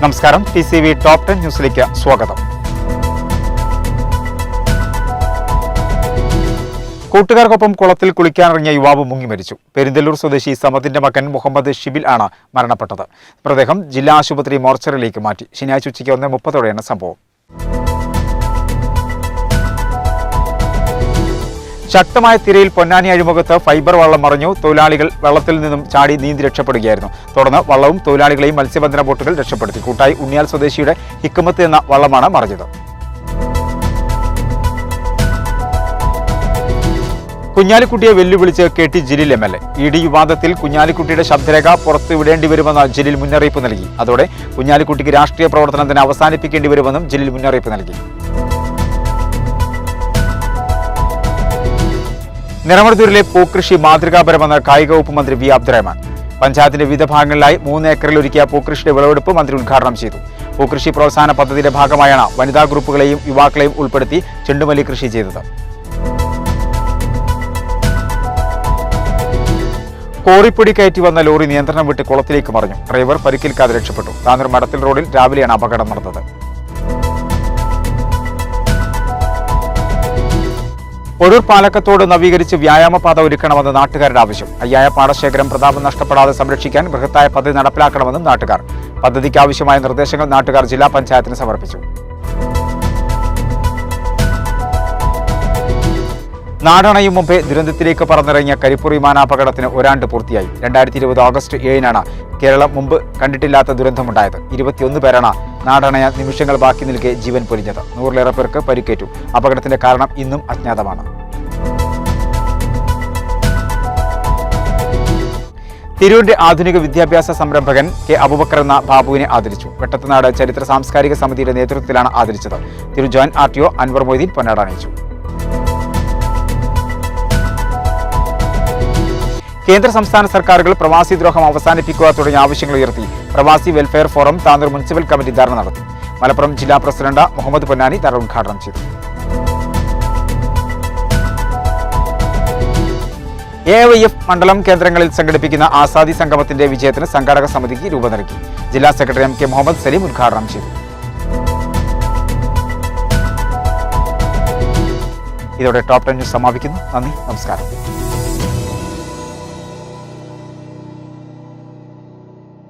നമസ്കാരം. TCV top 10 ന്യൂസിലേക്ക് സ്വാഗതം. കൂട്ടുകാർക്കൊപ്പം കുളത്തിൽ കുളിക്കാനിറങ്ങിയ യുവാവ് മുങ്ങി മരിച്ചു. പെരിന്തല്ലൂർ സ്വദേശി സമദിന്റെ മകൻ മുഹമ്മദ് ഷിബിൽ ആണ് മരണപ്പെട്ടത്. മൃതദേഹം ജില്ലാ ആശുപത്രി മോർച്ചറിയിലേക്ക് മാറ്റി. ശനിയാഴ്ച ഉച്ചയ്ക്ക് 1:30 സംഭവം. ശക്തമായ തിരയിൽ പൊന്നാനി അഴിമുഖത്ത് ഫൈബർ വള്ളം മറിഞ്ഞു. തൊഴിലാളികൾ വെള്ളത്തിൽ നിന്നും ചാടി നീന്തി രക്ഷപ്പെടുകയായിരുന്നു. തുടർന്ന് വള്ളവും തൊഴിലാളികളെയും മത്സ്യബന്ധന ബോട്ടുകൾ രക്ഷപ്പെടുത്തി. കൂട്ടായി ഉണ്ണിയാൽ സ്വദേശിയുടെ ഹിക്കുമത്ത് എന്ന വള്ളമാണ് മറിഞ്ഞത്. കുഞ്ഞാലിക്കുട്ടിയെ വെല്ലുവിളിച്ച് KT ജലീൽ MLA. ED വിവാദത്തിൽ കുഞ്ഞാലിക്കുട്ടിയുടെ ശബ്ദരേഖ പുറത്തുവിടേണ്ടി വരുമെന്ന് ജലീൽ മുന്നറിയിപ്പ് നൽകി. അതോടെ കുഞ്ഞാലിക്കുട്ടിക്ക് രാഷ്ട്രീയ പ്രവർത്തനം തന്നെ അവസാനിപ്പിക്കേണ്ടി വരുമെന്നും ജലീൽ മുന്നറിയിപ്പ് നൽകി. നിറമരുതൂരിലെ പൂക്കൃഷി മാതൃകാപരമെന്ന് കായിക വകുപ്പ് മന്ത്രി V. അബ്ദുറഹ്മാൻ. പഞ്ചായത്തിന്റെ വിവിധ ഭാഗങ്ങളിലായി 3 ഏക്കറിൽ ഒരുക്കിയ പൂക്കൃഷിയുടെ വിളവെടുപ്പ് മന്ത്രി ഉദ്ഘാടനം ചെയ്തു. പൂക്കൃഷി പ്രോത്സാഹന പദ്ധതിയുടെ ഭാഗമായാണ് വനിതാ ഗ്രൂപ്പുകളെയും യുവാക്കളെയും ഉൾപ്പെടുത്തി ചെണ്ടുമല്ലി കൃഷി ചെയ്തത്. കോറിപ്പൊടി കയറ്റി വന്ന ലോറി നിയന്ത്രണം വിട്ട് കുളത്തിലേക്ക് മറിഞ്ഞു. ഡ്രൈവർ പരിക്കേൽക്കാതെ രക്ഷപ്പെട്ടു. താനൂർ മടത്തിൽ റോഡിൽ രാവിലെയാണ് അപകടം നടന്നത്. ഒഴൂർ പാലക്കത്തോട് നവീകരിച്ച് വ്യായാമപാത ഒരുക്കണമെന്ന് നാട്ടുകാരുടെ ആവശ്യം. അയ്യായ പാടശേഖരം പ്രതാപം നഷ്ടപ്പെടാതെ സംരക്ഷിക്കാൻ ബൃഹത്തായ പദ്ധതി നടപ്പിലാക്കണമെന്നും നാട്ടുകാർ. പദ്ധതിക്ക് ആവശ്യമായ നിർദ്ദേശങ്ങൾ നാട്ടുകാർ ജില്ലാ പഞ്ചായത്തിന് സമർപ്പിച്ചു. നാടണയും മുമ്പേ ദുരന്തത്തിലേക്ക് പറന്നിറങ്ങിയ കരിപ്പൂർ വിമാനാപകടത്തിന് ഒരാണ്ട് പൂർത്തിയായി. 2020 ഓഗസ്റ്റ് 7-നാണ് കേരളം മുമ്പ് കണ്ടിട്ടില്ലാത്ത ദുരന്തമുണ്ടായത്. 21 പേരാണ് നാടണയ നിമിഷങ്ങൾ ബാക്കി നിൽക്കെ ജീവൻ പൊലിഞ്ഞത്. 100-ലേറെ പേർക്ക് പരിക്കേറ്റു. അപകടത്തിന്റെ കാരണം ഇന്നും അജ്ഞാതമാണ്. തിരൂരിന്റെ ആധുനിക വിദ്യാഭ്യാസ സംരംഭകൻ K. അബൂബക്കർ എന്ന ബാബുവിനെ ആദരിച്ചു. വെട്ടത്തുനാട് ചരിത്ര സാംസ്കാരിക സമിതിയുടെ നേതൃത്വത്തിലാണ് ആദരിച്ചത്. തിരൂർ ജോയിന്റ് RTO അൻവർ മൊയ്തീൻ പൊന്നാട അണിയിച്ചു. കേന്ദ്ര സംസ്ഥാന സർക്കാരുകൾ പ്രവാസി ദ്രോഹം അവസാനിപ്പിക്കുക തുടങ്ങിയ ആവശ്യങ്ങൾ ഉയർത്തി പ്രവാസി welfare forum Tanur municipal committee dharna നടത്തി. മലപ്പുറം ജില്ലാ പ്രസിഡന്റ് മുഹമ്മദ് പൊന്നാനി ധർണ ഉദ്ഘാടനം ചെയ്തു. AIYF മണ്ഡലം കേന്ദ്രങ്ങളിൽ സംഘടിപ്പിക്കുന്ന ആസാദി സംഗമത്തിന്റെ വിജയത്തിന് സംഘാടക സമിതിക്ക് രൂപം നൽകി. ജില്ലാ സെക്രട്ടറി MK മുഹമ്മദ് സലീം ഉദ്ഘാടനം ചെയ്തു. ഇതോടെ ടോപ്പ് 10 ന്യൂസ് സമാപിക്കുന്നു. നന്ദി, നമസ്കാരം.